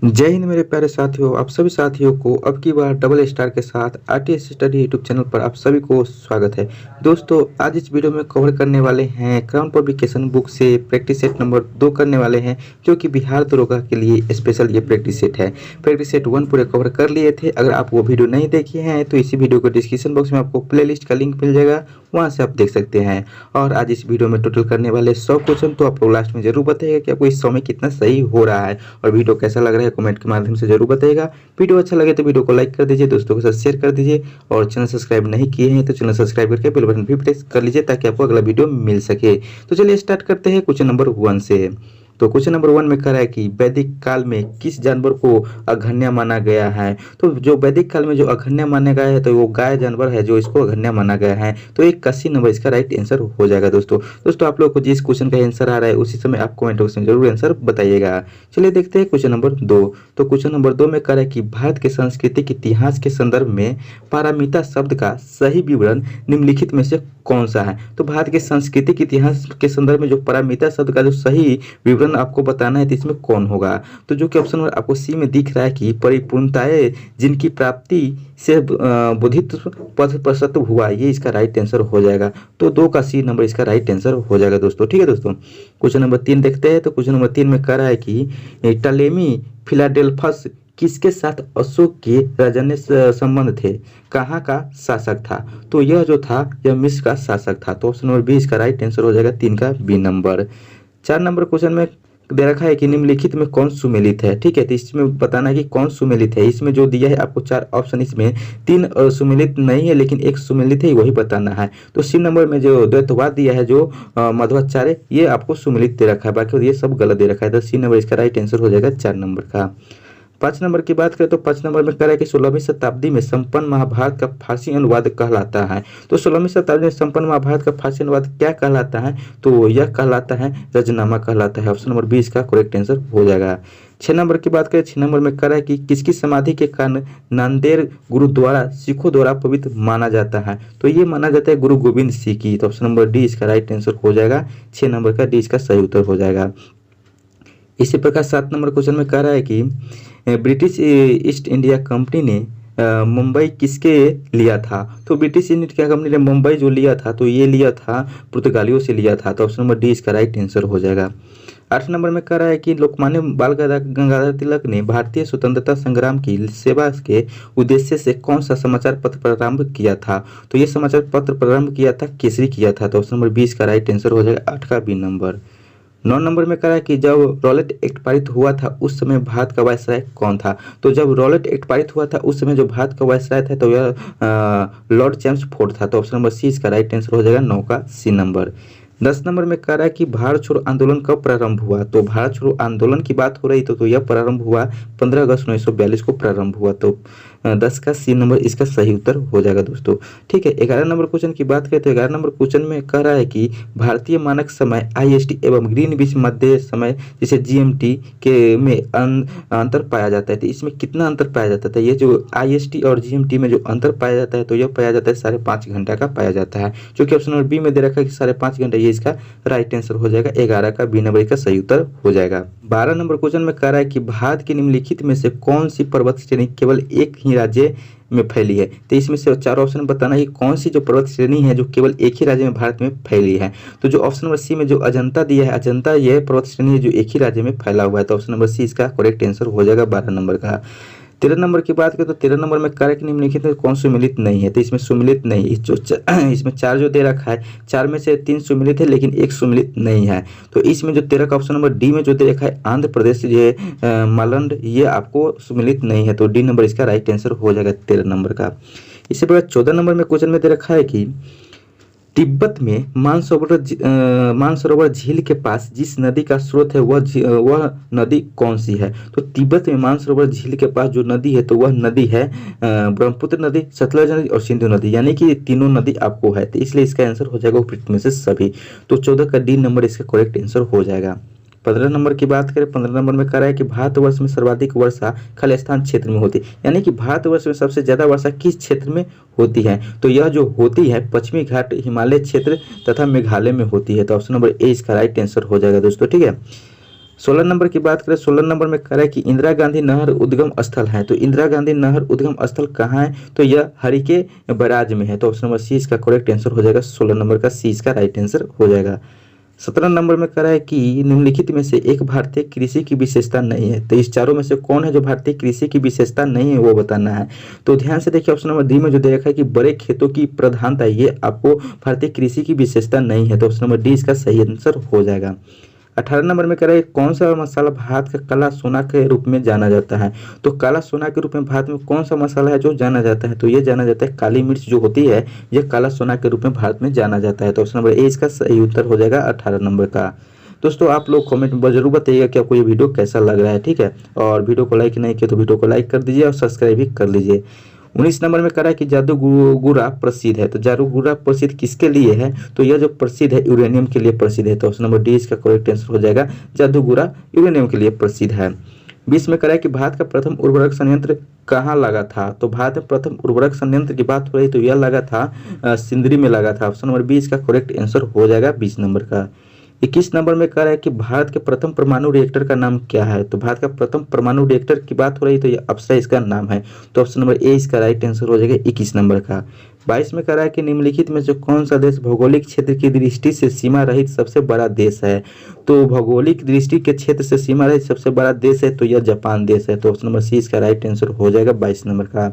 जय हिंद मेरे प्यारे साथियों, आप सभी साथियों को अब की बार डबल स्टार के साथ आरटीएस स्टडी यूट्यूब चैनल पर आप सभी को स्वागत है। दोस्तों, आज इस वीडियो में कवर करने वाले हैं क्राउन पब्लिकेशन बुक से प्रैक्टिस सेट नंबर 2 करने वाले हैं, जो कि बिहार दरोगा के लिए स्पेशल ये प्रैक्टिस सेट है। प्रैक्टिस सेट 1 पूरे कवर कर लिए थे। अगर आप वो वीडियो नहीं देखे हैं तो इसी वीडियो को डिस्क्रिप्शन बॉक्स में आपको प्ले का लिंक मिल जाएगा, वहाँ से आप देख सकते हैं। और आज इस वीडियो में टोटल करने वाले 100 क्वेश्चन, तो आप लोग लास्ट में जरूर बताइएगा कि आपको इस 100 में कितना सही हो रहा है और वीडियो कैसा लग रहा है कमेंट के माध्यम से जरूर बताइएगा। वीडियो अच्छा लगे तो वीडियो को लाइक कर दीजिए, दोस्तों के साथ शेयर कर दीजिए, और चैनल सब्सक्राइब नहीं किए हैं तो चैनल सब्सक्राइब करके बेल बटन भी प्रेस कर लीजिए ताकि आपको अगला वीडियो मिल सके। तो चलिए स्टार्ट करते हैं क्वेश्चन नंबर 1 से। तो क्वेश्चन नंबर 1 में कह रहा है कि वैदिक काल में किस जानवर को अघन्य माना गया है। तो जो वैदिक काल में जो अघन्य माना गया है तो वो गाय जानवर है जो इसको अघन्य माना गया है। तो 81 नंबर इसका राइट आंसर हो जाएगा। दोस्तों आप लोग को जिस क्वेश्चन का आंसर आ रहा है उसी समय आप कमेंट बॉक्स में जरूर आंसर बताइएगा। चलिए देखते हैं क्वेश्चन नंबर 2। तो क्वेश्चन नंबर 2 में कह रहा है कि भारत के सांस्कृतिक इतिहास के संदर्भ में पारमिता शब्द का सही विवरण निम्नलिखित में से कौन सा है। तो भारत के सांस्कृतिक इतिहास के संदर्भ में जो पारमिता शब्द का जो सही विवरण आपको बताना है तो इसमें कौन होगा। तो जो कि ऑप्शन आपको सी में दिख रहा है कि परिपूर्णताएं जिनकी प्राप्ति से बुद्धित्व पथ प्रस्तुत हुआ, ये इसका राइट आंसर हो जाएगा। तो 2 का सी नंबर इसका राइट आंसर हो जाएगा दोस्तों। ठीक है दोस्तों, क्वेश्चन नंबर 3 देखते हैं। तो क्वेश्चन नंबर 3 में कह रहा है कि टलेमी फिलाडेल्फस किसके साथ अशोक के राजन्य संबंध थे, कहाँ का शासक था। तो यह जो था यह मिस्र का शासक था। तो ऑप्शन नंबर बी इसका राइट आंसर हो जाएगा, 3 का बी नंबर। 4 नंबर क्वेश्चन में दे रखा है कि निम्नलिखित में कौन सुमेलित है। ठीक है, तो इसमें बताना है कि कौन सुमेलित है। इसमें जो दिया है आपको 4 ऑप्शन, इसमें 3 सुमेलित नहीं है लेकिन 1 सुमेलित है, वही बताना है। तो सी नंबर में जो द्वैतवाद दिया है जो मध्वाचार्य, ये आपको सुमेलित दे रखा है, बाकी ये सब गलत दे रखा है। तो सी नंबर इसका राइट आंसर हो जाएगा 4 नंबर का। 5 नंबर की बात करें तो 5 नंबर में कह रहा है कि 16वीं शताब्दी में संपन्न महाभारत का फारसी अनुवाद कहलाता है। तो 16वीं शताब्दी में संपन्न महाभारत का फारसी अनुवाद क्या कहलाता है। तो यह कहलाता है रजनामा कहलाता है। ऑप्शन नंबर बी इसका करेक्ट आंसर हो जाएगा। 6 नंबर की बात करें, 6 नंबर में कह रहा है कि किसकी समाधि के कारण नांदेड़ गुरुद्वारा सिखों द्वारा पवित्र माना जाता है। तो ये माना जाता है गुरु गोविंद सिंह की। तो ऑप्शन नंबर डी इसका राइट आंसर हो जाएगा। 6 नंबर का डी इसका सही उत्तर हो जाएगा। इसी प्रकार 7 नंबर क्वेश्चन में कह रहा है कि ब्रिटिश ईस्ट इंडिया कंपनी ने मुंबई किसके लिया था। तो ब्रिटिश ईस्ट इंडिया कंपनी ने मुंबई जो लिया था तो ये लिया था पुर्तगालियों से लिया था। तो ऑप्शन नंबर डी इसका राइट आंसर हो जाएगा। 8 नंबर में कह रहा है कि लोकमान्य बाल गंगाधर तिलक ने भारतीय स्वतंत्रता संग्राम की सेवा के उद्देश्य से कौन सा समाचार पत्र प्रारंभ किया था। तो ये समाचार पत्र प्रारंभ किया था, केसरी किया था। तो ऑप्शन नंबर 20 का राइट आंसर हो जाएगा, 8 का बी नंबर। 9 नंबर में कहा है कि जब रॉलेट एक्ट पारित हुआ था उस समय भारत का वायसराय कौन था। तो जब रॉलेट एक्ट पारित हुआ था उस समय जो भारत का वायसराय था तो यह लॉर्ड चेम्सफोर्ड था। तो ऑप्शन नंबर सी इसका राइट आंसर हो जाएगा, 9 का सी नंबर। 10 नंबर में कह रहा है कि भारत छोड़ो आंदोलन कब प्रारंभ हुआ। तो भारत छोड़ो आंदोलन की बात हो रही तो यह प्रारंभ हुआ 15 अगस्त 1942 को प्रारंभ हुआ। तो 10 का सी नंबर इसका सही उत्तर हो जाएगा दोस्तों। ठीक है, 11 नंबर क्वेश्चन की बात करें तो 11 नंबर क्वेश्चन में कह रहा है कि भारतीय मानक समय IST एवं ग्रीनविच मध्य समय जैसे GMT के में अंतर पाया जाता है। तो इसमें कितना अंतर पाया जाता है। ये जो IST और GMT में जो अंतर पाया जाता है तो यह पाया जाता है 5.5 घंटा का पाया जाता है, जो कि ऑप्शन नंबर बी में दे रखा है कि 5.5 घंटा, ये इसका राइट आंसर हो जाएगा। 11 का बी नंबर इसका सही उत्तर हो जाएगा। 12 नंबर क्वेश्चन में कह रहा है कि भारत की निम्नलिखित में से कौन सी पर्वत श्रेणी केवल एक ही राज्य में फैली है। तो इसमें से 4 ऑप्शन बताना है कि कौन सी जो पर्वत श्रेणी है जो केवल एक ही राज्य में भारत में फैली है। तो जो ऑप्शन नंबर सी में जो अजंता दिया है, अजंता यह पर्वत श्रेणी है जो एक ही राज्य में फैला हुआ है। तो ऑप्शन नंबर सी इसका करेक्ट आंसर हो जाएगा 12 नंबर का। 13 नंबर की बात करें तो 13 नंबर में कार्य निम्नलिखित में कौन सुमिलित नहीं है। तो इसमें सुमिलित नहीं, इसमें 4 जो दे रखा है 4 में से 3 सुमिलित है लेकिन 1 सुमिलित नहीं है। तो इसमें जो 13 का ऑप्शन नंबर डी में जो दे रखा है आंध्र प्रदेश ये मालंड, ये आपको सुमिलित नहीं है। तो डी नंबर इसका राइट आंसर हो जाएगा 13 नंबर का। इसी प्रकार 14 नंबर में क्वेश्चन में दे रखा है कि तिब्बत में मानसरोवर झील के पास जिस नदी का स्रोत है वह नदी कौन सी है। तो तिब्बत में मानसरोवर झील के पास जो नदी है तो वह नदी है ब्रह्मपुत्र नदी, सतलज नदी और सिंधु नदी, यानी कि तीनों नदी आपको है। तो इसलिए इसका आंसर हो जाएगा उपयुक्त में से सभी। तो 14 का डी नंबर इसका करेक्ट आंसर हो जाएगा। 15 नंबर की बात करें, 15 नंबर में कह रहा है कि भारतवर्ष में सर्वाधिक वर्षा खालिस्तान क्षेत्र में होती है, यानी कि भारतवर्ष में सबसे ज्यादा वर्षा किस क्षेत्र में होती है। तो यह जो होती है पश्चिमी घाट हिमालय क्षेत्र तथा मेघालय में होती है। तो ऑप्शन नंबर ए इसका राइट आंसर हो जाएगा दोस्तों। ठीक है, 16 नंबर की बात करें, 16 नंबर में कह रहा है कि इंदिरा गांधी नहर उद्गम स्थल है। तो इंदिरा गांधी नहर उद्गम स्थल कहाँ है? तो यह हरिके बैराज में है। तो ऑप्शन नंबर सी इसका करेक्ट आंसर हो जाएगा। 16 नंबर का सी इसका राइट आंसर हो जाएगा। 17 नंबर में कह रहा है कि निम्नलिखित में से एक भारतीय कृषि की विशेषता नहीं है। तो इस चारों में से कौन है जो भारतीय कृषि की विशेषता नहीं है, वो बताना है। तो ध्यान से देखिए, ऑप्शन नंबर डी में जो दे रखा है कि बड़े खेतों की प्रधानता, ये आपको भारतीय कृषि की विशेषता नहीं है। तो ऑप्शन नंबर डी इसका सही आंसर हो जाएगा। 18 नंबर में कह रहा है कौन सा मसाला भारत का काला सोना के रूप में जाना जाता है। तो काला सोना के रूप में भारत में कौन सा मसाला है जो जाना जाता है? तो ये जाना जाता है काली मिर्च जो होती है, यह काला सोना के रूप में भारत में जाना जाता है। तो ऑप्शन नंबर ए इसका सही उत्तर हो जाएगा 18 नंबर का। दोस्तों आप लोग कमेंट में जरूर बताइएगा कि आपको ये वीडियो कैसा लग रहा है, ठीक है। और वीडियो को लाइक नहीं किया तो वीडियो को लाइक कर दीजिए और सब्सक्राइब भी कर लीजिए। 19 नंबर में कह रहा है कि जादूगुरा प्रसिद्ध है। तो जादूगुरा प्रसिद्ध किसके लिए है? तो यह जो प्रसिद्ध है यूरेनियम के लिए प्रसिद्ध है। तो ऑप्शन नंबर डी इसका करेक्ट आंसर हो जाएगा। जादूगुरा यूरेनियम के लिए प्रसिद्ध है। 20 में कह रहा है कि भारत का प्रथम उर्वरक संयंत्र कहाँ लगा था। तो भारत में प्रथम उर्वरक संयंत्र की बात हो रही तो यह लगा था सिंदरी में लगा था। ऑप्शन नंबर बी इसका करेक्ट आंसर हो जाएगा 20 नंबर का। 21 नंबर में कह रहा है कि भारत के प्रथम परमाणु रिएक्टर का नाम क्या है। तो भारत का प्रथम परमाणु रिएक्टर की बात हो रही तो ये अप्सरा इसका नाम है। तो ऑप्शन नंबर ए इसका राइट आंसर हो जाएगा 21 नंबर का। 22 में कह रहा है कि निम्नलिखित में से कौन सा देश भौगोलिक क्षेत्र की दृष्टि से सीमा रहित सबसे बड़ा देश है। तो भौगोलिक दृष्टि के क्षेत्र से सीमा रहित सबसे बड़ा देश है तो यह जापान देश है। तो ऑप्शन नंबर सी इसका राइट आंसर हो जाएगा 22 नंबर का।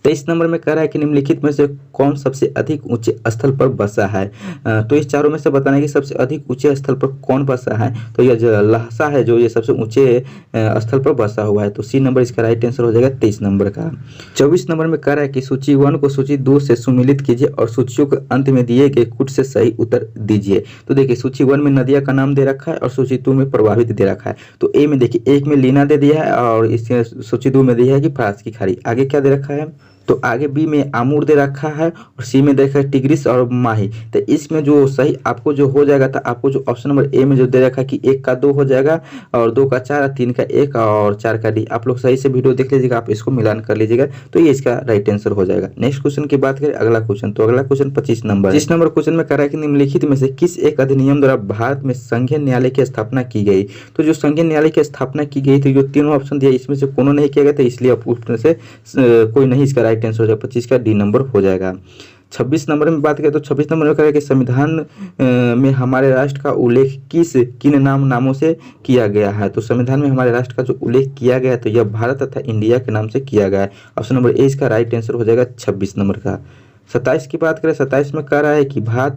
23 नंबर में कह रहा है कि निम्नलिखित में से कौन सबसे अधिक ऊंचे स्थल पर बसा है। तो इस चारों में से बताना है कि सबसे अधिक ऊंचे स्थल पर कौन बसा है। तो यह जो लहसा है जो ये सबसे ऊंचे स्थल पर बसा हुआ है। तो सी नंबर इसका राइट आंसर हो जाएगा 23 नंबर का। 24 नंबर में कह रहा है कि सूची 1 को सूची 2 से सुमिलित कीजिए और सूचियों के अंत में दिए गए कुछ से सही उत्तर दीजिए। तो देखिए सूची 1 में नदिया का नाम दे रखा है और सूची 2 में प्रभावित दे रखा है। तो ए में देखिए, एक में लीना दे दिया है और इसके सूची 2 में दिया है कि फारस की खाड़ी। आगे क्या दे रखा है? तो आगे बी में आमूर दे रखा है और सी में दे रखा है टिग्रिस और माही। तो इसमें जो सही आपको जो हो जाएगा, तो आपको जो ऑप्शन नंबर ए में जो दे रखा है कि 1 का 2 हो जाएगा और 2 का 4, 3 का 1 और 4 का डी। आप लोग सही से वीडियो देख लीजिएगा, आप इसको मिलान कर लीजिएगा तो ये इसका राइट आंसर हो जाएगा। नेक्स्ट क्वेश्चन की बात करें, अगला क्वेश्चन। तो अगला क्वेश्चन 25 नंबर क्वेश्चन में कह रहा है कि निम्नलिखित में से किस एक अधिनियम द्वारा भारत में संघीय न्यायालय की स्थापना की गई। तो जो संघीय न्यायालय की स्थापना की गई थी, जो तीनों ऑप्शन दिया इसमें से कोनो नहीं किया गया था, इसलिए उसमें से कोई नहीं इसका राइट आंसर हो जाएगा। 25 का डी नंबर हो जाएगा। 26 नंबर में बात करें तो 26 नंबर में कह रहा है कि संविधान में हमारे राष्ट्र का उल्लेख किन नामों से किया गया है। तो संविधान में हमारे राष्ट्र का जो उल्लेख किया गया है तो यह भारत तथा इंडिया के नाम से किया गया है। ऑप्शन नंबर ए इसका राइट आंसर हो जाएगा 26 नंबर का। 27 की बात करें, 27 में कह रहा है कि भारत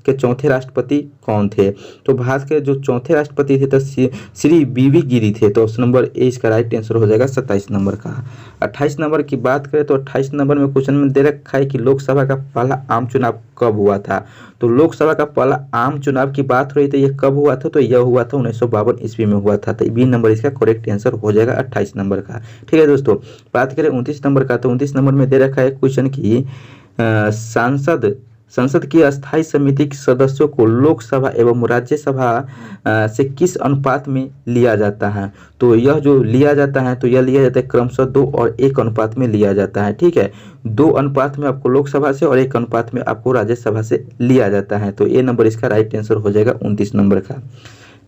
के चौथे राष्ट्रपति कौन थे। तो भारत के जो चौथे राष्ट्रपति थे तो श्री बीवी गिरी थे। तो ऑप्शन नंबर ए इसका राइट आंसर हो जाएगा 27 नंबर का। 28 नंबर की बात करें तो 28 नंबर में क्वेश्चन में दे रखा है कि लोकसभा का पहला आम चुनाव कब हुआ था। तो लोकसभा का पहला आम चुनाव की बात हो रही थी, यह कब हुआ था। तो यह हुआ था 1952 ईस्वी में हुआ था। तो बी नंबर इसका करेक्ट आंसर हो जाएगा 28 नंबर का। ठीक है दोस्तों, बात करें 29 नंबर का। तो 29 नंबर में दे रखा है क्वेश्चन की संसद की अस्थायी समिति के सदस्यों को लोकसभा एवं राज्यसभा से किस अनुपात में लिया जाता है। तो यह जो लिया जाता है तो यह लिया जाता है क्रमशः 2 और 1 अनुपात में लिया जाता है। ठीक है, 2 अनुपात में आपको लोकसभा से और 1 अनुपात में आपको राज्यसभा से लिया जाता है। तो ए नंबर इसका राइट आंसर हो जाएगा 29 नंबर का।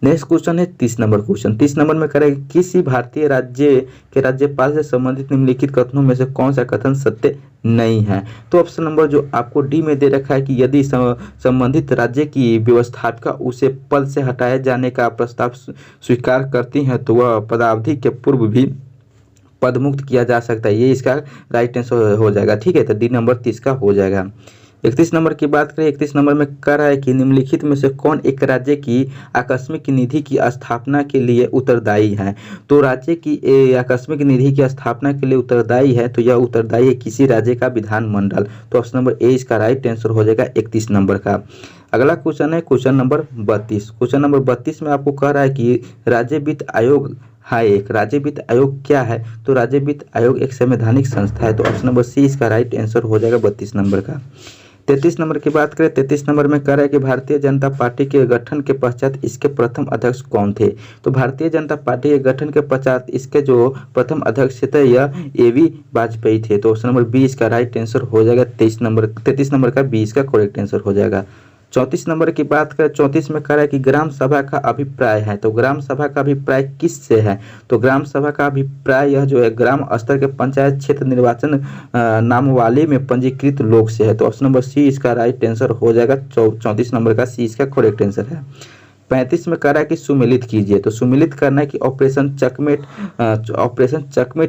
नेक्स्ट क्वेश्चन है 30 नंबर क्वेश्चन। 30 नंबर में कह रहा है कि किसी भारतीय राज्य के राज्यपाल से संबंधित निम्नलिखित कथनों में से कौन सा कथन सत्य नहीं है। तो ऑप्शन नंबर जो आपको डी में दे रखा है कि यदि संबंधित राज्य की व्यवस्थापिका उसे पद से हटाए जाने का प्रस्ताव स्वीकार करती हैं तो वह पदावधि के पूर्व भी पदमुक्त किया जा सकता है। ये इसका राइट आंसर हो जाएगा। ठीक है, तो डी नंबर 30 का हो जाएगा। 31 नंबर की बात करें, 31 नंबर में कह रहा है कि निम्नलिखित में से कौन एक राज्य की आकस्मिक निधि की स्थापना के लिए उत्तरदायी है। तो राज्य की आकस्मिक निधि की स्थापना के लिए उत्तरदायी है तो यह उत्तरदायी है किसी राज्य का विधानमंडल। तो ऑप्शन नंबर ए इसका राइट आंसर हो जाएगा 31 नंबर का। अगला क्वेश्चन है क्वेश्चन नंबर 32। क्वेश्चन नंबर 32 में आपको कह रहा है कि राज्य वित्त आयोग है एक। राज्य वित्त आयोग क्या है। तो राज्य वित्त आयोग एक संवैधानिक संस्था है। तो ऑप्शन नंबर सी इसका राइट आंसर हो जाएगा 32 नंबर का। 33 नंबर की बात करें, 33 नंबर में कह रहा है कि भारतीय जनता पार्टी के गठन के पश्चात इसके प्रथम अध्यक्ष कौन थे। तो भारतीय जनता पार्टी के गठन के पश्चात इसके जो प्रथम अध्यक्ष थे यह ए.वी. वाजपेयी थे। तो ऑप्शन नंबर बी इसका राइट आंसर हो जाएगा 33 नंबर का बी इसका करेक्ट आंसर हो जाएगा। 34 नंबर की बात करें, 34 में कह रहा है कि ग्राम सभा का अभिप्राय है। तो ग्राम सभा का अभिप्राय किससे है? तो ग्राम सभा का अभिप्राय यह जो है ग्राम स्तर के पंचायत क्षेत्र निर्वाचन नामावली में पंजीकृत लोग से है। तो ऑप्शन नंबर सी इसका राइट आंसर हो जाएगा। 34 नंबर का सी इसका करेक्ट आंसर है। 35 में कह रहा है कि सुमिलित कीजिए। तो सुमिलित करना है कि ऑपरेशन चकमेट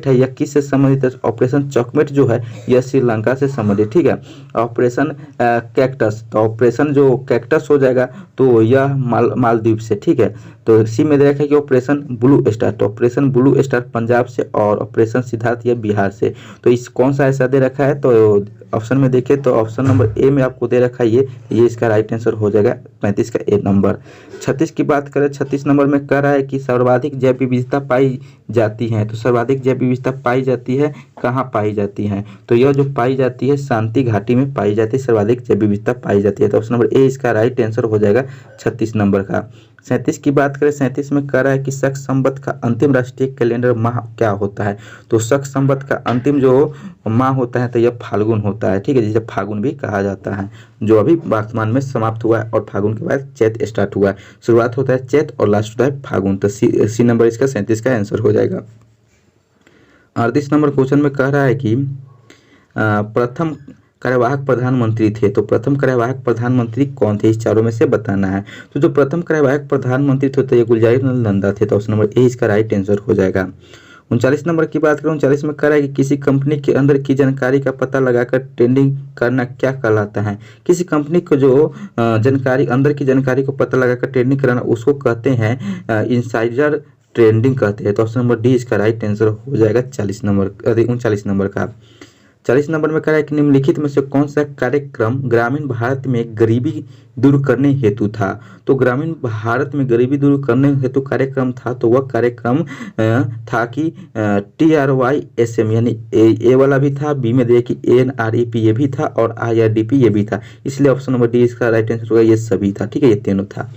है, यह किससे संबंधित है? ऑपरेशन चकमेट जो है यह श्रीलंका से संबंधित, ठीक है। ऑपरेशन कैक्टस, तो ऑपरेशन जो कैक्टस हो जाएगा तो यह मालदीव से, ठीक है। तो सी में दे रखा है कि ऑपरेशन ब्लू स्टार, तो ऑपरेशन ब्लू स्टार पंजाब से और ऑपरेशन सिद्धार्थ यह बिहार से। तो इस कौन सा ऐसा दे रखा है? तो ऑप्शन में देखें तो ऑप्शन नंबर ए में आपको दे रखा है ये इसका राइट आंसर हो जाएगा 35 का ए नंबर। 36 की बात करें, 36 नंबर में कह रहा है कि सर्वाधिक जैव विविधता पाई जाती है। तो सर्वाधिक जैव विविधता पाई जाती है, कहाँ पाई जाती है? तो यह जो पाई जाती है शांति घाटी में पाई जाती है, सर्वाधिक जैव विविधता पाई जाती है। तो ऑप्शन नंबर ए इसका राइट आंसर हो जाएगा 36 नंबर का। 37 की बात करें, 37 में कह रहा है कि शक संवत का अंतिम राष्ट्रीय कैलेंडर माह क्या होता है? तो शक संवत का अंतिम जो माह होता है तो यह फाल्गुन होता है, ठीक है, जिसे फागुन भी कहा जाता है, जो अभी वर्तमान में समाप्त हुआ है और फागुन के बाद चैत स्टार्ट हुआ है। शुरुआत होता है चैत और लास्ट होता है फागुन। तो सी नंबर इसका 37 का आंसर हो जाएगा। 38 नंबर क्वेश्चन में कह रहा है कि प्रथम कार्यवाहक प्रधानमंत्री थे। तो प्रथम कार्यवाहक प्रधानमंत्री कौन थे? इस चारों में से बताना है। तो जो प्रथम कार्यवाहक प्रधानमंत्री थे तो ये गुलजारीलाल नंदा थे। तो ऑप्शन नंबर ए इसका राइट आंसर हो जाएगा। 39 नंबर की बात करें, 39 में कह रहा है कि किसी कंपनी के अंदर की जानकारी का पता लगाकर ट्रेडिंग करना क्या कहलाता है? किसी कंपनी को जो जानकारी अंदर की जानकारी को पता लगाकर ट्रेडिंग कराना उसको कहते हैं इनसाइडर ट्रेडिंग कहते हैं। तो ऑप्शन नंबर डी इसका राइट आंसर हो जाएगा 39 नंबर का। 40 नंबर में कह रहा है कि निम्नलिखित में से कौन सा कार्यक्रम ग्रामीण भारत में गरीबी दूर करने हेतु था? तो ग्रामीण भारत में गरीबी दूर करने हेतु कार्यक्रम था, तो वह कार्यक्रम था कि TRYSM यानी ए वाला भी था, बी में देखिए NREP ये भी था और IRDP ये भी था, इसलिए ऑप्शन नंबर डी इसका राइट आंसर होगा, ये सभी था, ठीक है, ये तीनों था।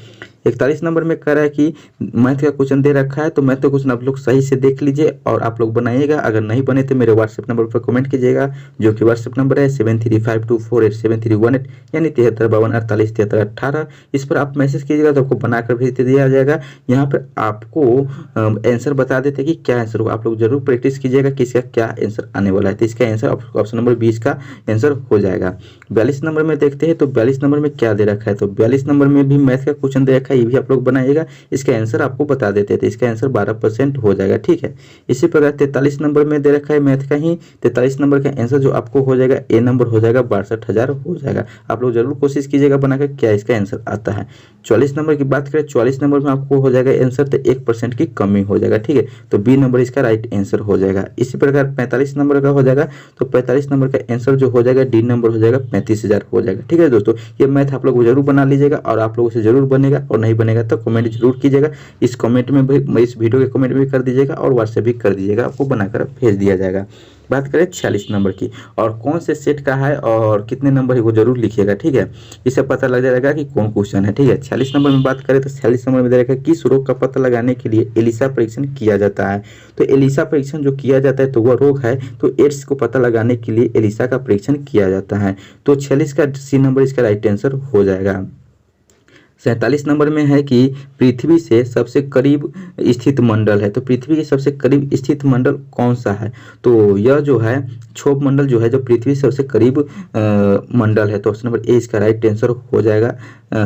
41 नंबर में कह रहा है कि मैथ का क्वेश्चन दे रखा है, तो मैथ का क्वेश्चन आप लोग सही से देख लीजिए और आप लोग बनाइएगा। अगर नहीं बने तो मेरे व्हाट्सएप नंबर पर कमेंट कीजिएगा, जो कि व्हाट्सएप नंबर है 7352487318 यानी 7352487318। इस पर आप मैसेज कीजिएगा तो आपको बनाकर भेज दिया जाएगा। यहाँ पर आपको आंसर बता देते कि क्या आंसर होगा। आप लोग जरूर प्रैक्टिस कीजिएगा कि इसका क्या आंसर आने वाला है। तो इसका आंसर ऑप्शन नंबर 20 का आंसर हो जाएगा। 42 नंबर में देखते हैं तो 42 नंबर में क्या दे रखा है? तो 42 नंबर में भी मैथ का क्वेश्चन दे रखा है, ये भी आप लोग बनाइएगा। इसका आंसर आपको बता देते थे, इसका आंसर 12% हो जाएगा, ठीक है। इसी प्रकार 43 नंबर में दे रखा है मैथ का ही, 43 नंबर का आंसर जो आपको हो जाएगा ए नंबर हो जाएगा, 62,000 हो जाएगा। आप लोग जरूर कोशिश कीजिएगा बनाकर क्या इसका आंसर आता है। 44 नंबर की बात करें, 44 नंबर में आपको हो जाएगा आंसर तो 1% की कमी हो जाएगा, ठीक है, तो बी नंबर इसका राइट आंसर हो जाएगा। इसी प्रकार 45 नंबर का हो जाएगा, तो 45 नंबर का आंसर जो हो जाएगा डी नंबर हो जाएगा, 35,000 हो जाएगा, ठीक है दोस्तों। ये मैथ आप लोग जरूर बना लीजिएगा और आप लोगों से जरूर बनेगा, और नहीं बनेगा तो कमेंट जरूर कीजिएगा। इस कमेंट में भी, इस वीडियो के कमेंट में भी कर दीजिएगा और व्हाट्सएप भी कर दीजिएगा, आपको बनाकर भेज दिया जाएगा। बात करें 46 नंबर की, और कौन से सेट का है और कितने नंबर है वो जरूर लिखिएगा, ठीक है, इससे पता लग जाएगा कि कौन क्वेश्चन है, ठीक है। 46 नंबर में बात करें तो 46 नंबर में दे रखा है किस रोग का पता लगाने के लिए एलिसा परीक्षण किया जाता है? तो एलिसा परीक्षण जो किया जाता है तो वह रोग है, तो एड्स को पता लगाने के लिए एलिसा का परीक्षण किया जाता है। तो 46 का सी नंबर इसका राइट आंसर हो जाएगा। 47 नंबर में है कि पृथ्वी से सबसे करीब स्थित मंडल है, तो पृथ्वी के सबसे करीब स्थित मंडल कौन सा है? तो यह जो है क्षोभ मंडल जो है, जो पृथ्वी से सबसे करीब मंडल है, तो ऑप्शन नंबर ए इसका राइट आंसर हो जाएगा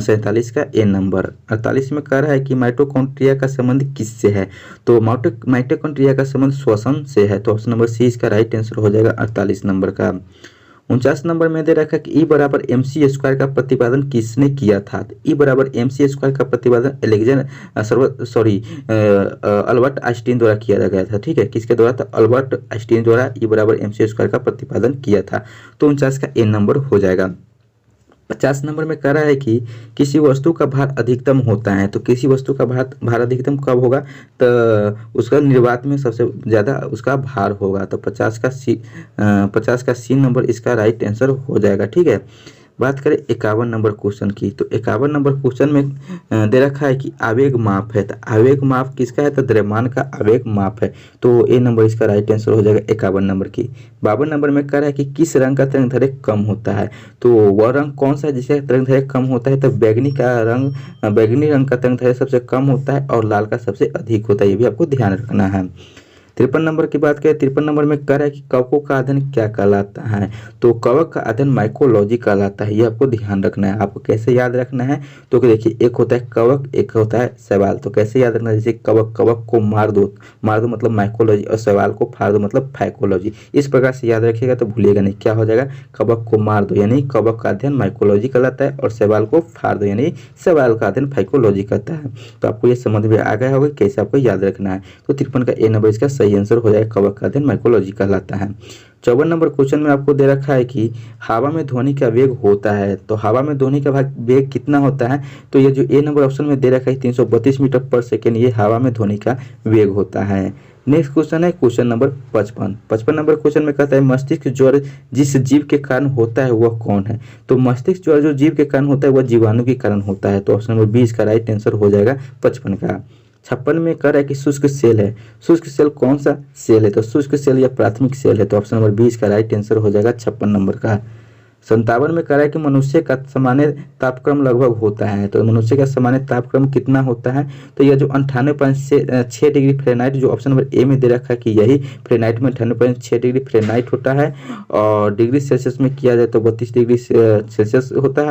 47 का ए नंबर। 48 में कह रहा है कि माइटोकॉन्ड्रिया का संबंध किससे है? तो माइटोकॉन्ड्रिया का संबंध श्वसन से है, तो ऑप्शन नंबर सी इसका राइट आंसर हो जाएगा 48 नंबर का। 49 नंबर में दे रखा है कि E बराबर MC² का प्रतिपादन किसने किया था? E बराबर MC² का प्रतिपादन अल्बर्ट आइंस्टीन द्वारा किया गया था, ठीक है, किसके द्वारा? तो अल्बर्ट आइंस्टीन द्वारा E बराबर MC² का प्रतिपादन किया था, तो 49 का ए नंबर हो जाएगा। 50 नंबर में कह रहा है कि किसी वस्तु का भार अधिकतम होता है, तो किसी वस्तु का भार अधिकतम कब होगा? तो उसका निर्वात में सबसे ज़्यादा उसका भार होगा, तो 50 का सी नंबर इसका राइट आंसर हो जाएगा, ठीक है। बात करें 51 नंबर क्वेश्चन की, तो 51 नंबर क्वेश्चन में दे रखा है कि आवेग माप है। तो आवेग माप किसका है? तो द्रव्यमान का आवेग माप है। तो ए नंबर इसका राइट आंसर हो जाएगा 51 नंबर की। 52 नंबर में कह रहा है कि किस रंग का तरंग दैर्ध्य कम होता है। तो वह रंग कौन सा है जिसका तरंग दैर्ध्य कम होता है? तो बैगनी रंग का तरंग दैर्ध्य सबसे कम होता है और लाल का सबसे अधिक होता है। ये भी आपको ध्यान रखना है। 53 नंबर की बात करें, 53 नंबर में कह रहा है कि कवकों का अध्ययन क्या कहलाता है। तो कवक का अध्ययन माइकोलॉजी कहलाता है। ये आपको ध्यान रखना है। आपको कैसे याद रखना है? तो देखिए, एक होता है कवक, एक होता है शैवाल। तो कैसे याद रखना है? जैसे कवक, कवक को मार दो मतलब माइकोलॉजी, और शैवाल को फाड़ दो मतलब फाइकोलॉजी। इस प्रकार से याद रखिएगा तो भूलिएगा नहीं। क्या हो जाएगा? कवक को मार दो यानी कवक का अध्ययन माइकोलॉजी कहलाता है, और शैवाल को फाड़ दो यानी शैवाल का अध्ययन फाइकोलॉजी कहता है। तो आपको ये समझ में आ गया होगा कैसे आपको याद रखना है। तो 53 का ए नंबर इसका सही आंसर हो जाएगा। कवक का अध्ययन माइकोलॉजी कहलाता है। 54 नंबर क्वेश्चन में आपको दे रखा है कि हवा में ध्वनि का वेग होता है। तो हवा में ध्वनि का वेग कितना होता है? तो ये जो ए नंबर ऑप्शन में दे रखा है 332 मीटर पर सेकेंड, ये हवा में ध्वनि का वेग होता है। नेक्स्ट क्वेश्चन है क्वेश्चन नंबर 55। 55 नंबर क्वेश्चन में कहता है मस्तिष्क ज्वर जिस जीव के कारण होता है वह कौन है। तो मस्तिष्क ज्वर जो जीव के कारण होता है वह जीवाणु के कारण होता है। तो ऑप्शन नंबर 20 का राइट आंसर हो जाएगा 55 का। 56 में कह रहा है कि शुष्क सेल है। शुष्क सेल कौन सा सेल है? तो शुष्क सेल या प्राथमिक सेल है। तो ऑप्शन नंबर 20 का राइट आंसर हो जाएगा 56 नंबर का। 57 में कह रहा है कि मनुष्य का सामान्य तापक्रम लगभग होता है। तो मनुष्य का सामान्य तापक्रम कितना होता है? तो यह जो 98.6 डिग्री फ़ारेनहाइट जो ऑप्शन नंबर ए में दे रखा है कि यही फ़ारेनहाइट में 98.6 डिग्री फ़ारेनहाइट होता है, और डिग्री सेल्सियस में किया जाए तो 32 डिग्री सेल्सियस होता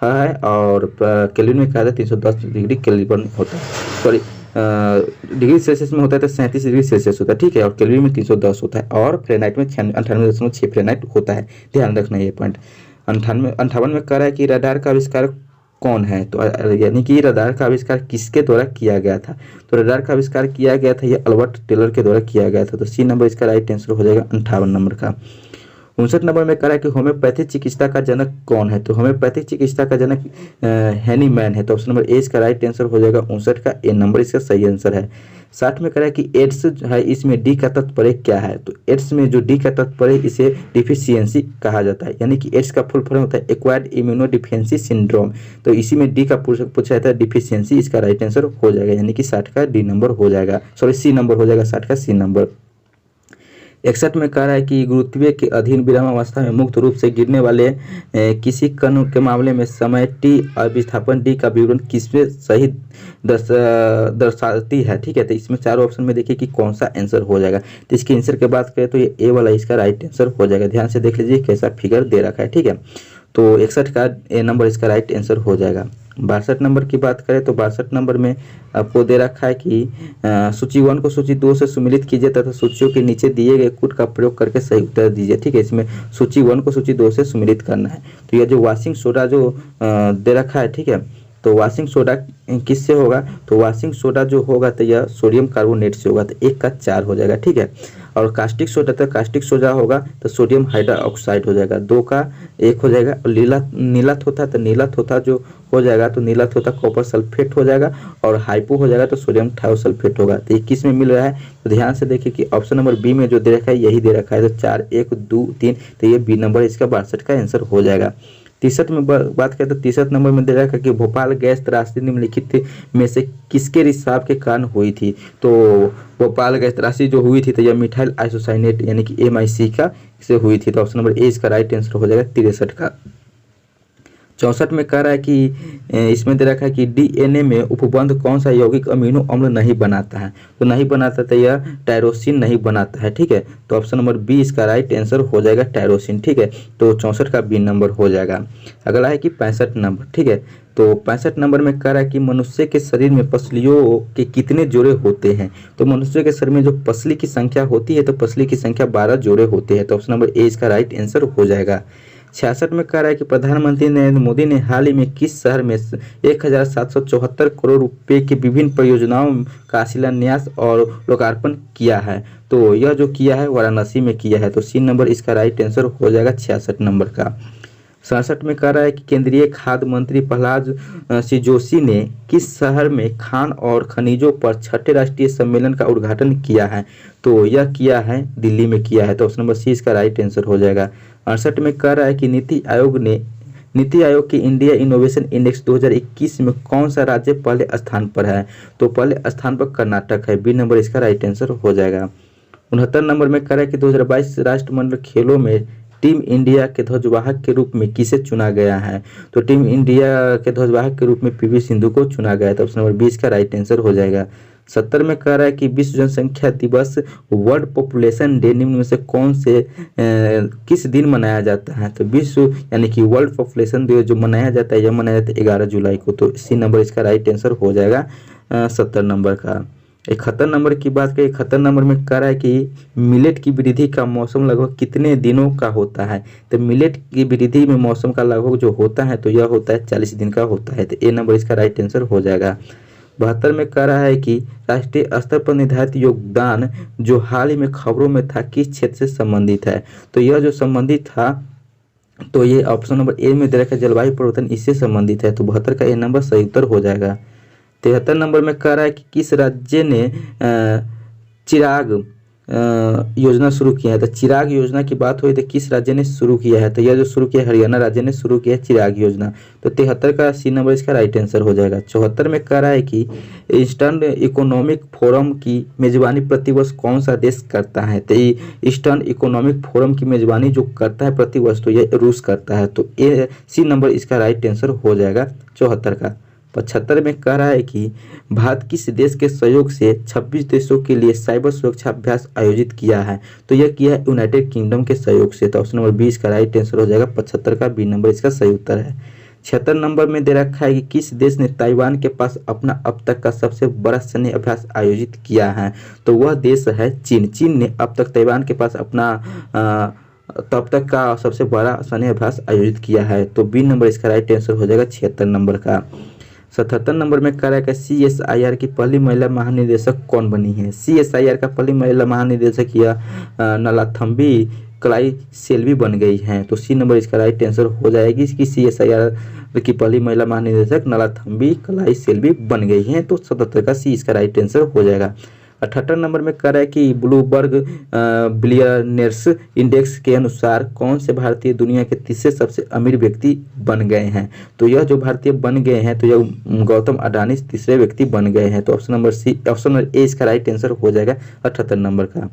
है, और केल्विन में कहा जाए 310 डिग्री केल्विन होता है। सॉरी, डिग्री सेल्सियस में होता है तो 37 डिग्री सेल्सियस होता है, ठीक है, और केल्विन में 310 होता है, और फ़ारेनहाइट में 98.6 फ़ारेनहाइट होता है। ध्यान रखना ये पॉइंट। 58 में कह रहा है कि रडार का आविष्कार कौन है। तो यानी कि रडार का आविष्कार किसके द्वारा किया गया था। तो रडार का आविष्कार किया गया था ये अल्बर्ट टेलर के द्वारा किया गया था। तो सी नंबर इसका राइट आंसर हो जाएगा 58 नंबर का। 59 नंबर में कह रहा है कि होम्योपैथिक चिकित्सा का जनक कौन है। तो होम्योपैथिक चिकित्सा का जनक हैनीमैन है। तो ऑप्शन नंबर ए इसका राइट आंसर हो जाएगा 59 का। ए नंबर इसका सही आंसर है। 60 में कह रहा है कि एड्स है, इसमें डी का तात्पर्य क्या है। तो एड्स में जो डी का तात्पर्य इसे डिफिशियंसी कहा जाता है, यानी कि एड्स का फुल फॉर्म होता है एक्वायर्ड इम्यूनो डिफिशियंसी सिंड्रोम। तो इसी में डी का पूछा जाता है डिफिशियंसी। इसका राइट आंसर हो जाएगा, यानी कि 60 का डी नंबर हो जाएगा, सॉरी सी नंबर हो जाएगा, 60 का सी नंबर। 61 में कह रहा है कि गुरुत्वीय के अधीन विराम अवस्था में मुक्त रूप से गिरने वाले किसी कण के मामले में समय टी और विस्थापन डी का विवरण किसमें सही दर्शाती है। ठीक है, तो इसमें चारों ऑप्शन में देखिए कि कौन सा आंसर हो जाएगा। तो इसके आंसर की बात करें तो ये ए वाला इसका राइट आंसर हो जाएगा। ध्यान से देख लीजिए कैसा फिगर दे रखा है। ठीक है, तो 61 का ए नंबर इसका राइट आंसर हो जाएगा। 62 नंबर की बात करें तो 62 नंबर में आपको दे रखा है कि सूची 1 को सूची 2 से सम्मिलित कीजिए तथा सूचियों के नीचे दिए गए कूट का प्रयोग करके सही उत्तर दीजिए। ठीक है, इसमें सूची 1 को सूची 2 से सम्मिलित करना है। तो यह जो वॉशिंग सोडा जो दे रखा है, ठीक है, तो वॉशिंग सोडा किससे होगा। तो वॉशिंग सोडा जो होगा तो यह सोडियम कार्बोनेट से होगा। तो 1 का 4 हो जाएगा। ठीक है, और कास्टिक सोडा तो कास्टिक सोडा होगा तो सोडियम हाइड्रोक्साइड हो जाएगा। 2 का 1 हो जाएगा। और नीलत होता तो नीलत होता जो हो जाएगा तो नीलत होता कॉपर सल्फेट हो जाएगा, और हाइपो हो जाएगा तो सोडियम थायोसल्फेट होगा। तो ये किस में मिल रहा है। तो ध्यान से देखिए कि ऑप्शन नंबर बी में जो दे रखा है यही दे रखा है। तो 4 1 2 3, तो ये बी नंबर इसका 62 का आंसर हो जाएगा। 63 में बात करें तो 63 नंबर में दे रखा है कि भोपाल गैस त्रासदी निम्नलिखित में से किसके रिसाव के कारण हुई थी। तो भोपाल गैस त्रासदी जो हुई थी तो यह मिथाइल आइसोसाइनेट यानी कि MIC का से हुई थी। तो ऑप्शन नंबर ए इसका राइट आंसर हो जाएगा 63 का। 64 में कह रहा है कि इसमें दे रखा है कि DNA में उपबंध कौन सा यौगिक अमीनो अम्ल नहीं बनाता है। तो नहीं बनाता तो यह टायरोसिन नहीं बनाता है। ठीक है, तो ऑप्शन नंबर बी इसका राइट आंसर हो जाएगा टायरोसिन। ठीक है, तो 64 का बी नंबर हो जाएगा। अगला है कि 65 नंबर। ठीक है, तो 65 नंबर में कह रहा है कि मनुष्य के शरीर में पसलियों के कितने जोड़े होते हैं। तो मनुष्य के शरीर में जो पसली की संख्या होती है तो पसली की संख्या 12 जोड़े होते हैं। तो ऑप्शन नंबर ए इसका राइट आंसर हो जाएगा। 66 में कह रहा है कि प्रधानमंत्री नरेंद्र मोदी ने हाल ही में किस शहर में 1774 करोड़ रुपए की विभिन्न परियोजनाओं का शिलान्यास और लोकार्पण किया है। तो यह जो किया है वाराणसी में किया है। तो सी नंबर इसका राइट आंसर हो जाएगा 66 नंबर का। 67 में कह रहा है कि केंद्रीय खाद्य मंत्री प्रहलाद सिंह जोशी ने किस शहर में खान और खनिजों पर 6ठे राष्ट्रीय सम्मेलन का उद्घाटन किया है। तो यह किया है दिल्ली में किया है। तो ऑप्शन नंबर सी इसका राइट आंसर हो जाएगा। 68 में कह रहा है कि नीति आयोग ने नीति आयोग के इंडिया इनोवेशन इंडेक्स 2021 में कौन सा राज्य पहले स्थान पर है? तो पहले स्थान पर कर्नाटक है। बी नंबर इसका राइट आंसर हो जाएगा। 69 नंबर में कह रहा है कि 2022 राष्ट्रमंडल खेलों में टीम इंडिया के ध्वजवाहक के रूप में किसे चुना गया है? तो टीम इंडिया के ध्वजवाहक के रूप में पीवी सिंधु को चुना गया है। तो ऑप्शन नंबर 20 का राइट आंसर हो जाएगा। 70 में कह रहा है कि विश्व जनसंख्या दिवस वर्ल्ड पॉपुलेशन डे निम्न में से कौन से किस दिन मनाया जाता है? तो विश्व यानी कि वर्ल्ड पॉपुलेशन डे जो मनाया जाता है यह मनाया जाता है 11 जुलाई को। तो सी नंबर इसका राइट आंसर हो जाएगा 70 नंबर का। 71 नंबर की बात करें, 71 नंबर में कह रहा है कि मिलेट की वृद्धि का मौसम लगभग कितने दिनों का होता है? तो मिलेट की वृद्धि में मौसम का लगभग जो होता है तो यह होता है 40 दिन का होता है। तो ए नंबर इसका राइट आंसर हो जाएगा। 72 में कह रहा है कि राष्ट्रीय स्तर पर निर्धारित योगदान जो हाल ही में खबरों में था किस क्षेत्र से संबंधित है? तो यह जो संबंधित था तो ये ऑप्शन नंबर ए में दे रखा है जलवायु परिवर्तन, इससे संबंधित है। तो 72 का ए नंबर सही उत्तर हो जाएगा। 73 नंबर में कह रहा है कि किस राज्य ने चिराग योजना शुरू किया है? तो चिराग योजना की बात हुई तो किस राज्य ने शुरू किया है? तो यह जो शुरू किया हरियाणा राज्य ने शुरू किया है चिराग योजना। तो 73 का सी नंबर इसका राइट आंसर हो जाएगा। 74 में कह रहा है कि ईस्टर्न इकोनॉमिक फोरम की मेजबानी प्रतिवर्ष कौन सा देश करता है? तो ईस्टर्न इकोनॉमिक फोरम की मेजबानी जो करता है प्रतिवर्ष तो यह रूस करता है। तो ए सी नंबर इसका राइट आंसर हो जाएगा 74 का। 75 में कह रहा है कि भारत किस देश के सहयोग से 26 देशों के लिए साइबर सुरक्षा अभ्यास आयोजित किया है? तो यह किया है यूनाइटेड किंगडम के सहयोग से। तो ऑप्शन नंबर 20 का राइट आंसर हो जाएगा। 75 का बी नंबर इसका सही उत्तर है। 76 नंबर में दे रखा है कि किस देश ने ताइवान के पास अपना अब तक का सबसे बड़ा सैन्य अभ्यास आयोजित किया है? तो वह देश है चीन। चीन ने अब तक ताइवान के पास अपना तब तक का सबसे बड़ा सैन्य अभ्यास आयोजित किया है। तो बी नंबर इसका राइट आंसर हो जाएगा 76 नंबर का। 77 नंबर में कह रहा है कि CSIR की पहली महिला महानिदेशक कौन बनी है? CSIR का पहली महिला महानिदेशक यह नलाथम्बी कलाई सेल्वी बन गई हैं। तो सी नंबर इसका राइट आंसर हो जाएगी कि CSIR की पहली महिला महानिदेशक नलाथम्बी कलाई सेल्वी बन गई हैं। तो 77 का सी इसका राइट आंसर हो जाएगा। 78 नंबर में कह रहा है कि ब्लूमबर्ग बिलियनियर्स इंडेक्स के अनुसार कौन से भारतीय दुनिया के तीसरे सबसे अमीर व्यक्ति बन गए हैं? तो यह जो भारतीय बन गए हैं तो यह गौतम अडानी तीसरे व्यक्ति बन गए हैं। तो ऑप्शन नंबर ए इसका राइट आंसर हो जाएगा 78 नंबर का।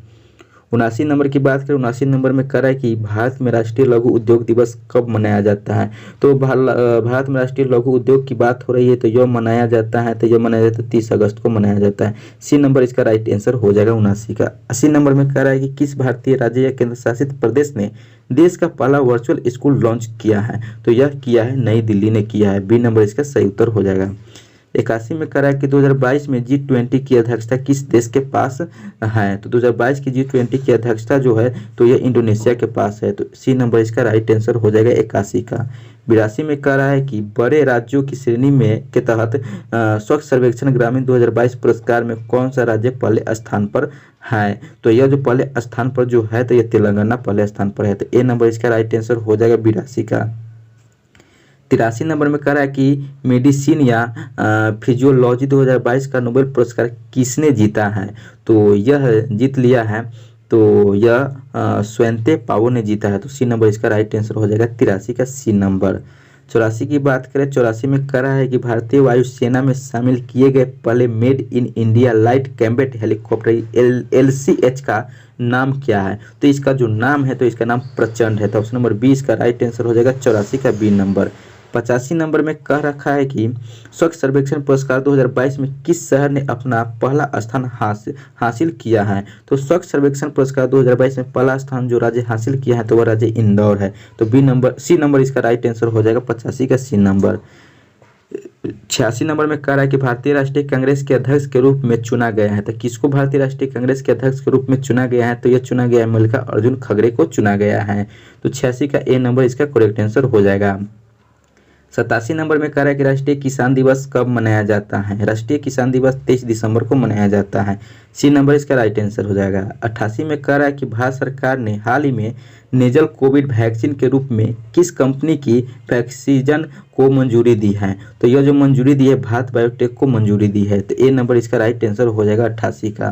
79 नंबर की बात करें, 79 नंबर में कह रहा है कि भारत में राष्ट्रीय लघु उद्योग दिवस कब मनाया जाता है? तो भारत में राष्ट्रीय लघु उद्योग की बात हो रही है तो यह मनाया जाता है 30 अगस्त को मनाया जाता है। सी नंबर इसका राइट आंसर हो जाएगा 79 का। 80 नंबर में कह रहा है कि किस भारतीय राज्य या केंद्र शासित प्रदेश ने देश का पहला वर्चुअल स्कूल लॉन्च किया है? तो यह किया है नई दिल्ली ने किया है। बी नंबर इसका सही उत्तर हो जाएगा। 81 में कह रहा है कि 2022 में G20 की अध्यक्षता किस देश के पास है? तो 2022 की G20 की अध्यक्षता जो है तो यह इंडोनेशिया के पास है। तो सी नंबर इसका राइट आंसर हो जाएगा 81 का। 82 में कह रहा है कि बड़े राज्यों की श्रेणी में के तहत स्वच्छ सर्वेक्षण ग्रामीण 2022 पुरस्कार में कौन सा राज्य पहले स्थान पर है? तो यह जो पहले स्थान पर जो है तो यह तेलंगाना पहले स्थान पर है। तो ए नंबर इसका राइट आंसर हो जाएगा 82 का। 83 नंबर में कह रहा है कि मेडिसिन या फिजियोलॉजी 2022 का नोबेल पुरस्कार किसने जीता है? तो यह जीत लिया है तो यह स्वयंते पावो ने जीता है। तो सी नंबर इसका राइट आंसर हो जाएगा 83 का सी नंबर। 84 की बात करें, 84 में कह रहा है कि भारतीय वायुसेना में शामिल किए गए पहले made in India light combat helicopter LCH का नाम क्या है? तो इसका जो नाम है तो इसका नाम प्रचंड है। तो ऑप्शन नंबर 20 का राइट आंसर हो जाएगा 84 का बी नंबर। 85 नंबर में कह रखा है कि स्वच्छ सर्वेक्षण पुरस्कार 2022 में किस शहर ने अपना पहला स्थान हासिल किया है? तो स्वच्छ सर्वेक्षण पुरस्कार 2022 में पहला स्थान जो राज्य हासिल किया है तो वह राज्य इंदौर है। तो सी नंबर इसका राइट आंसर हो जाएगा 85 का सी नंबर। 86 नंबर में कह रहा है कि भारतीय राष्ट्रीय कांग्रेस के अध्यक्ष के रूप में चुना गया है। तो किसको भारतीय राष्ट्रीय कांग्रेस के अध्यक्ष के रूप में चुना गया है? तो यह चुना गया है मल्लिकार्जुन खड़गे को चुना गया है। तो 86 का ए नंबर इसका करेक्ट आंसर हो जाएगा। 87 नंबर में कह रहा है कि राष्ट्रीय किसान दिवस कब मनाया जाता है? राष्ट्रीय किसान दिवस 23 दिसंबर को मनाया जाता है। सी नंबर इसका राइट आंसर हो जाएगा। 88 में कह रहा है कि भारत सरकार ने हाल ही में नेजल कोविड वैक्सीन के रूप में किस कंपनी की वैक्सीन को मंजूरी दी है? तो यह जो मंजूरी दी है भारत बायोटेक को मंजूरी दी है। तो ए नंबर इसका राइट आंसर हो जाएगा 88 का।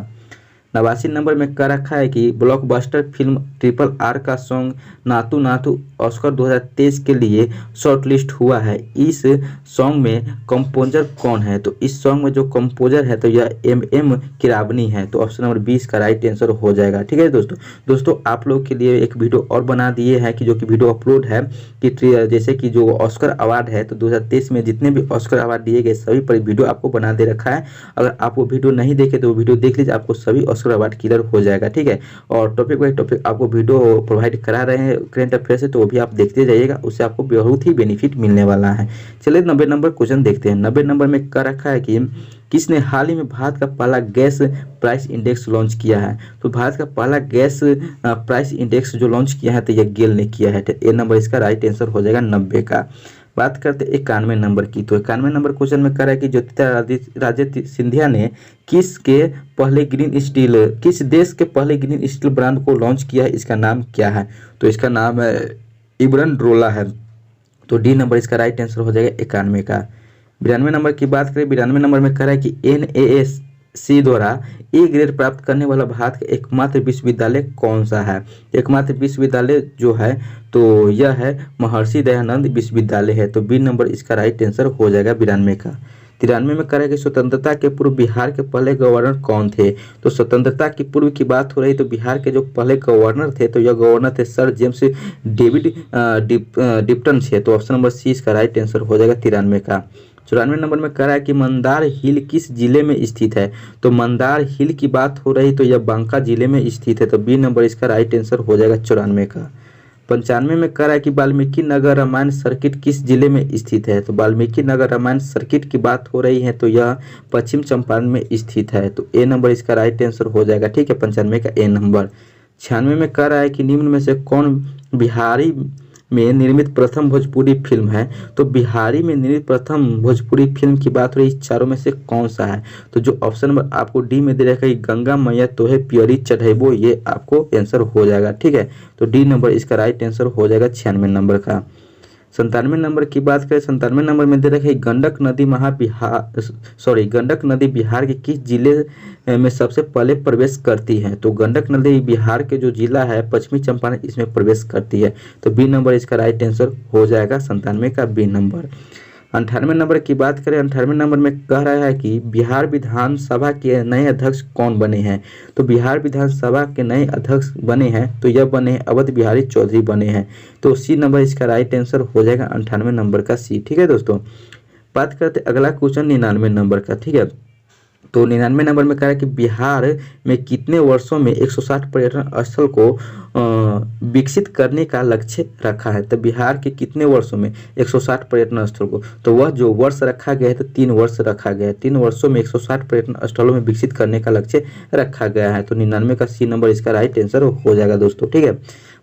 89 नंबर में कर रखा है कि ब्लॉकबस्टर फिल्म ट्रिपल आर का सॉन्ग नातू नातू ऑस्कर 2023 के लिए शॉर्टलिस्ट हुआ है। इस सॉन्ग में कंपोजर कौन है? तो इस सॉन्ग में जो कंपोजर है तो यह एम किरावनी है। तो ऑप्शन नंबर 20 का राइट आंसर हो जाएगा। ठीक है दोस्तों आप लोग के लिए एक वीडियो और बना दिए हैं कि जो कि वीडियो अपलोड है कि जैसे कि जो ऑस्कर अवार्ड है तो 2023 में जितने भी ऑस्कर अवार्ड दिए गए सभी पर वीडियो आपको बना दे रखा है। अगर आप वो वीडियो नहीं देखे तो वो वीडियो देख लीजिए, आपको सभी ऑस्कर अवार्ड क्लियर हो जाएगा। ठीक है, और टॉपिक बाई टॉपिक आपको वीडियो प्रोवाइड करा रहे हैं करेंट अफेयर से, तो वो भी आप देखते जाइएगा, उससे आपको बहुत ही बेनिफिट मिलने वाला है। चलिए 90 नंबर क्वेश्चन देखते हैं। 90 नंबर में क्या रखा है कि किसने हाल ही में भारत का पहला गैस प्राइस इंडेक्स लॉन्च किया है? तो भारत का पहला गैस प्राइस इंडेक्स जो लॉन्च किया है तो यह गेल ने किया है। ए नंबर इसका राइट आंसर हो जाएगा 90 का। बात करते 91 नंबर की। तो 91 नंबर क्वेश्चन में कह रहा है कि ज्योतिरादित्य सिंधिया ने किस देश के पहले ग्रीन स्टील ब्रांड को लॉन्च किया है? इसका नाम क्या है? तो इसका नाम इबरन-रोला है। तो डी नंबर इसका राइट आंसर हो जाएगा 91 का। 92 नंबर की बात करें। 92 नंबर में कह रहा है कि NASC द्वारा ए ग्रेड प्राप्त करने वाला भारत का एकमात्र विश्वविद्यालय कौन सा है? एकमात्र विश्वविद्यालय जो है तो यह है महर्षि दयानंद विश्वविद्यालय है। तो बी नंबर इसका राइट आंसर हो जाएगा 92 का। 93 में कह रहा है कि स्वतंत्रता के पूर्व बिहार के पहले गवर्नर कौन थे? तो स्वतंत्रता की पूर्व की बात हो रही तो बिहार के जो पहले गवर्नर थे तो यह गवर्नर थे सर जेम्स डेविड डिप्टन थे। तो ऑप्शन नंबर सी इसका राइट आंसर हो जाएगा 93 का। 94 नंबर में कह रहा है कि मंदार हिल किस जिले में स्थित है? तो मंदार हिल की बात हो रही तो यह बांका जिले में स्थित है। तो बी नंबर इसका राइट आंसर हो जाएगा 94 का। 95 में कह रहा है कि वाल्मीकि नगर रामायण सर्किट किस जिले में स्थित है? तो वाल्मीकि नगर रामायण सर्किट की बात हो रही है तो यह पश्चिम चंपारण में स्थित है। तो ए नंबर इसका राइट आंसर हो जाएगा। ठीक है, 95 का ए नंबर। 96 में कह रहा है कि निम्न में से कौन बिहारी में निर्मित प्रथम भोजपुरी फिल्म है? तो बिहारी में निर्मित प्रथम भोजपुरी फिल्म की बात हो रही चारों में से कौन सा है? तो जो ऑप्शन नंबर आपको डी में दे रखा है गंगा मैया तोहे प्योरी चढ़ेबो, ये आपको आंसर हो जाएगा। ठीक है, तो डी नंबर इसका राइट आंसर हो जाएगा 96 नंबर का। 97 नंबर की बात करें। 97 नंबर में दे रखा है गंडक नदी बिहार के किस जिले में सबसे पहले प्रवेश करती है? तो गंडक नदी बिहार के जो जिला है पश्चिमी चंपारण इसमें प्रवेश करती है। तो बी नंबर इसका राइट आंसर हो जाएगा 97 का बी नंबर। 98 नंबर की बात करें। 98 नंबर में कह रहा है कि बिहार विधानसभा के नए अध्यक्ष कौन बने हैं? तो बिहार विधानसभा के नए अध्यक्ष बने हैं तो यह बने हैं अवध बिहारी चौधरी बने हैं। तो सी नंबर इसका राइट आंसर हो जाएगा 98 नंबर का सी। ठीक है दोस्तों, बात करते अगला क्वेश्चन 99 नंबर का। ठीक है, तो 99 नंबर में कह रहा है कि बिहार में कितने वर्षों में 160 पर्यटन स्थल को विकसित करने का लक्ष्य रखा है? तो बिहार के कितने वर्षों में 160 पर्यटन स्थल को, तो वह जो वर्ष रखा गया है तो 3 वर्ष रखा गया है। 3 वर्षों में 160 पर्यटन स्थलों में विकसित करने का लक्ष्य रखा गया है। तो 99 का सी नंबर इसका राइट आंसर हो जाएगा दोस्तों। ठीक है,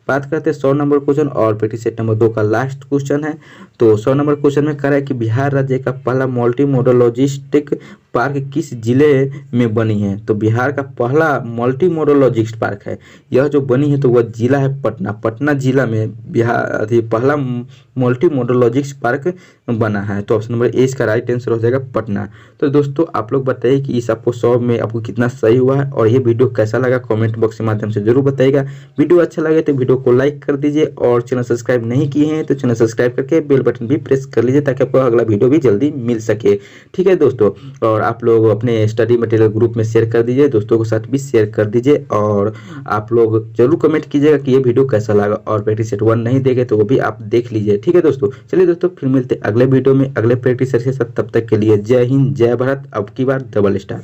बात करते हैं 100 नंबर क्वेश्चन और प्रैक्टिस सेट नंबर 2 का लास्ट क्वेश्चन है। तो 100 नंबर क्वेश्चन में कह रहा है कि बिहार राज्य का पहला मल्टी मॉडल लॉजिस्टिक पार्क किस जिले में बनी है? तो बिहार का पहला मल्टी मॉडल लॉजिस्टिक पार्क है यह जो बनी है तो वह जिला है पटना। पटना जिला में बिहार पहला मल्टी मॉडल लॉजिस्टिक पार्क बना है। तो ऑप्शन नंबर ए इसका राइट आंसर हो जाएगा पटना। तो दोस्तों आप लोग बताइए कि इस आपको 100 में आपको कितना सही हुआ है और ये वीडियो कैसा लगा, कमेंट बॉक्स के माध्यम से जरूर बताइएगा। वीडियो अच्छा लगे तो वीडियो को लाइक कर दीजिए और चैनल सब्सक्राइब नहीं किए हैं तो चैनल सब्सक्राइब करके बेल बटन भी प्रेस कर लीजिए ताकि आपको अगला वीडियो भी जल्दी मिल सके। ठीक है दोस्तों, और आप लोग अपने स्टडी मटेरियल ग्रुप में शेयर कर दीजिए, दोस्तों के साथ भी शेयर कर दीजिए और आप लोग जरूर कमेंट कीजिएगा कि ये वीडियो कैसा लगा और प्रैक्टिस सेट 1 नहीं देखे तो वो भी आप देख लीजिए। ठीक है दोस्तों, चलिए दोस्तों फिर मिलते अगले वीडियो में अगले प्रैक्टिस सेट के साथ। तब तक के लिए जय हिंद, जय भारत, अब की बार डबल स्टार।